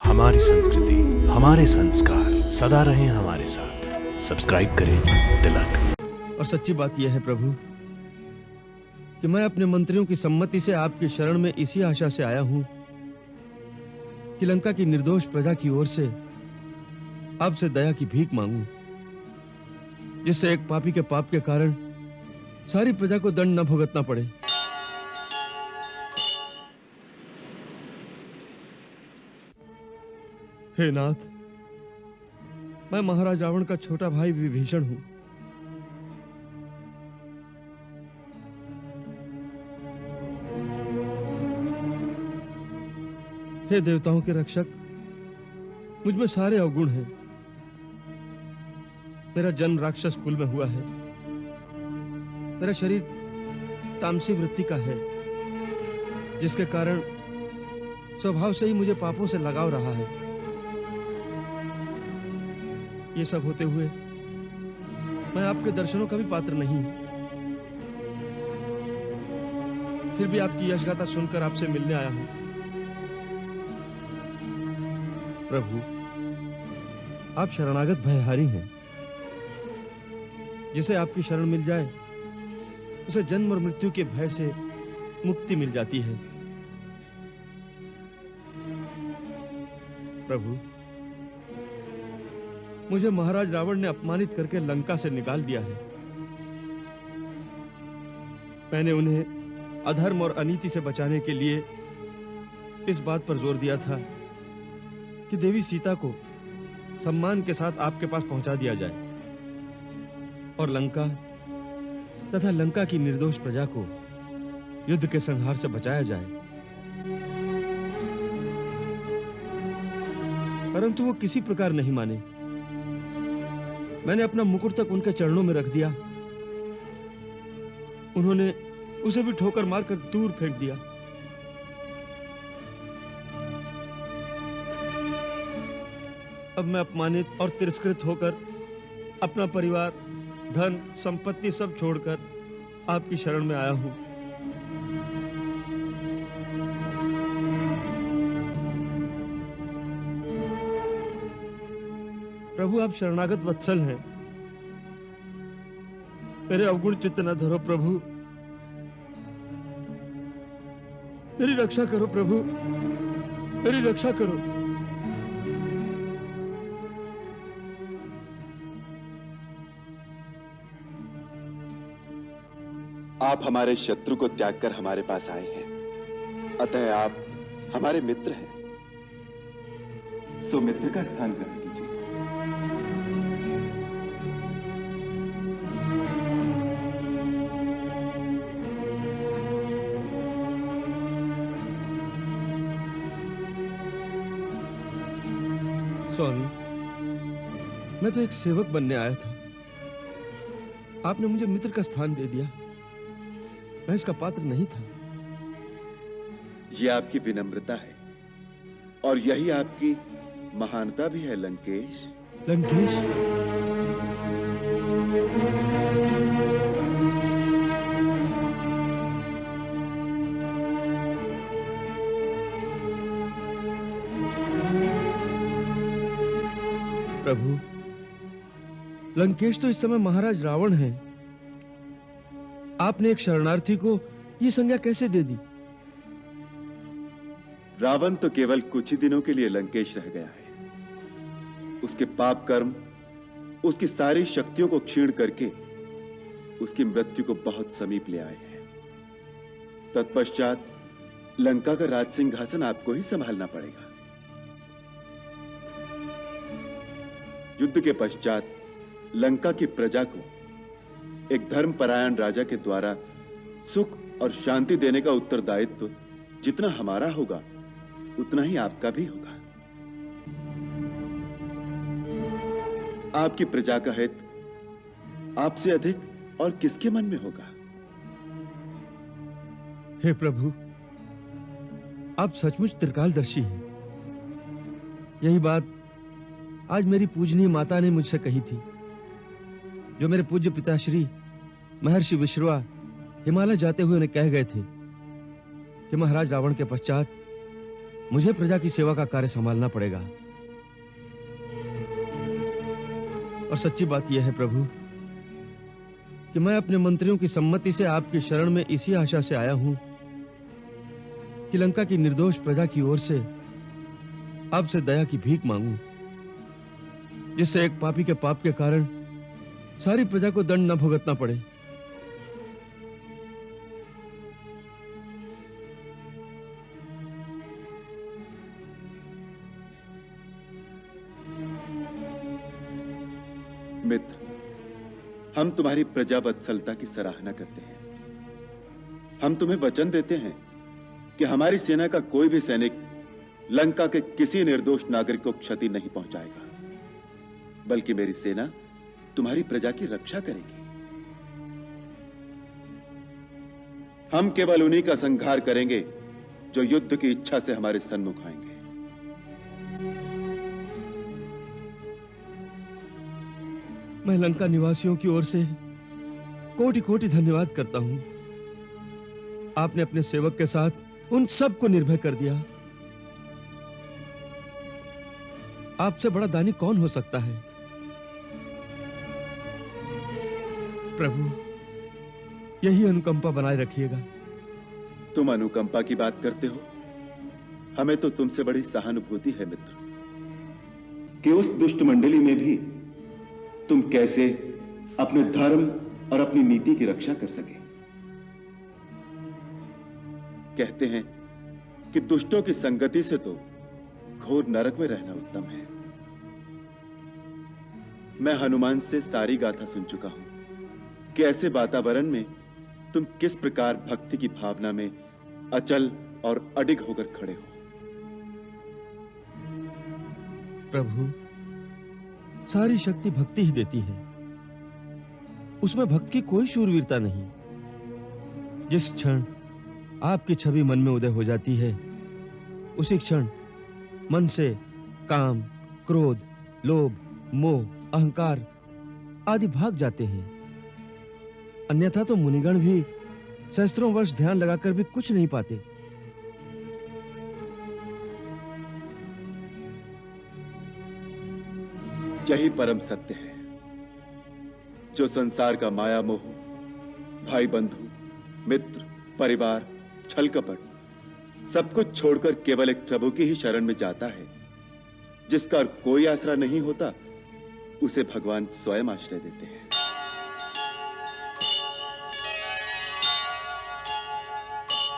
हमारी संस्कृति, हमारे संस्कार सदा रहें हमारे साथ। सब्सक्राइब करें तिलक। और सच्ची बात यह है प्रभु कि मैं अपने मंत्रियों की सम्मति से आपकी शरण में इसी आशा से आया हूं कि लंका की निर्दोष प्रजा की ओर से आपसे दया की भीख मांगूं, जिससे एक पापी के पाप के कारण सारी प्रजा को दंड न भुगतना पड़े। हे नाथ, मैं महाराज रावण का छोटा भाई विभीषण हूं। हे देवताओं के रक्षक, मुझ में सारे अवगुण हैं। मेरा जन्म राक्षस कुल में हुआ है। मेरा शरीर तामसी वृत्ति का है, जिसके कारण स्वभाव से ही मुझे पापों से लगाव रहा है। ये सब होते हुए मैं आपके दर्शनों का भी पात्र नहीं। फिर भी आपकी यशगाथा सुनकर आपसे मिलने आया हूं। प्रभु, आप शरणागत भयहारी हैं। जिसे आपकी शरण मिल जाए उसे जन्म और मृत्यु के भय से मुक्ति मिल जाती है। प्रभु, मुझे महाराज रावण ने अपमानित करके लंका से निकाल दिया है। मैंने उन्हें अधर्म और अनीति से बचाने के लिए इस बात पर जोर दिया था कि देवी सीता को सम्मान के साथ आपके पास पहुंचा दिया जाए और लंका तथा लंका की निर्दोष प्रजा को युद्ध के संहार से बचाया जाए। परंतु वो किसी प्रकार नहीं माने। मैंने अपना मुकुट तक उनके चरणों में रख दिया। उन्होंने उसे भी ठोकर मारकर दूर फेंक दिया। अब मैं अपमानित और तिरस्कृत होकर अपना परिवार, धन, संपत्ति सब छोड़कर आपकी शरण में आया हूं। प्रभु, आप शरणागत वत्सल हैं। मेरे अवगुण चित्त न धरो प्रभु। मेरी रक्षा करो प्रभु, मेरी रक्षा करो। आप हमारे शत्रु को त्याग कर हमारे पास आए हैं, अतः आप हमारे मित्र हैं। सो मित्र का स्थान ग्रहण कीजिए। स्वामी, मैं तो एक सेवक बनने आया था। आपने मुझे मित्र का स्थान दे दिया। मैं इसका पात्र नहीं था। यह आपकी विनम्रता है और यही आपकी महानता भी है लंकेश। लंकेश? प्रभु, लंकेश तो इस समय महाराज रावण हैं। आपने एक शरणार्थी को यह संज्ञा कैसे दे दी? रावण तो केवल कुछ ही दिनों के लिए लंकेश रह गया है। उसके पाप कर्म उसकी सारी शक्तियों को क्षीण करके उसकी मृत्यु को बहुत समीप ले आए हैं। तत्पश्चात लंका का राज सिंहासन आपको ही संभालना पड़ेगा। युद्ध के पश्चात लंका की प्रजा को एक धर्मपरायण राजा के द्वारा सुख और शांति देने का उत्तरदायित्व जितना हमारा होगा उतना ही आपका भी होगा। आपकी प्रजा का हित आपसे अधिक और किसके मन में होगा? हे प्रभु, आप सचमुच त्रिकालदर्शी हैं। यही बात आज मेरी पूजनीय माता ने मुझसे कही थी, जो मेरे पूज्य पिताश्री महर्षि विश्रवा हिमालय जाते हुए उन्हें कह गए थे कि महाराज रावण के पश्चात मुझे प्रजा की सेवा का कार्य संभालना पड़ेगा। और सच्ची बात यह है प्रभु कि मैं अपने मंत्रियों की सम्मति से आपकी शरण में इसी आशा से आया हूं कि लंका की निर्दोष प्रजा की ओर से आपसे दया की भीख मांगूं, जिससे एक पापी के पाप के कारण सारी प्रजा को दंड न भुगतना पड़े। मित्र, हम तुम्हारी प्रजावत्सलता की सराहना करते हैं। हम तुम्हें वचन देते हैं कि हमारी सेना का कोई भी सैनिक लंका के किसी निर्दोष नागरिक को क्षति नहीं पहुंचाएगा, बल्कि मेरी सेना तुम्हारी प्रजा की रक्षा करेगी। हम केवल उन्हीं का संहार करेंगे जो युद्ध की इच्छा से हमारे सन्मुख आएंगे। मैं लंका निवासियों की ओर से कोटि कोटि धन्यवाद करता हूं। आपने अपने सेवक के साथ उन सब को निर्भय कर दिया। आपसे बड़ा दानी कौन हो सकता है? प्रभु, यही अनुकंपा बनाए रखिएगा। तुम अनुकंपा की बात करते हो, हमें तो तुमसे बड़ी सहानुभूति है मित्र, कि उस दुष्ट मंडली में भी तुम कैसे अपने धर्म और अपनी नीति की रक्षा कर सके। कहते हैं कि दुष्टों की संगति से तो घोर नरक में रहना उत्तम है। मैं हनुमान से सारी गाथा सुन चुका हूं कि ऐसे वातावरण में तुम किस प्रकार भक्ति की भावना में अचल और अडिग होकर खड़े हो। प्रभु, सारी शक्ति भक्ति ही देती है। उसमें भक्त की कोई शूरवीरता नहीं। जिस क्षण आपकी छवि मन में उदय हो जाती है, उसी क्षण मन से काम, क्रोध, लोभ, मोह, अहंकार आदि भाग जाते हैं। अन्यथा तो मुनिगण भी सहस्त्रों वर्ष ध्यान लगाकर भी कुछ नहीं पाते। यही परम सत्य है, जो संसार का माया मोह, भाई बंधु, मित्र, परिवार, छल कपट सब कुछ छोड़कर केवल एक प्रभु की ही शरण में जाता है, जिसका कोई आसरा नहीं होता, उसे भगवान स्वयं आश्रय देते हैं।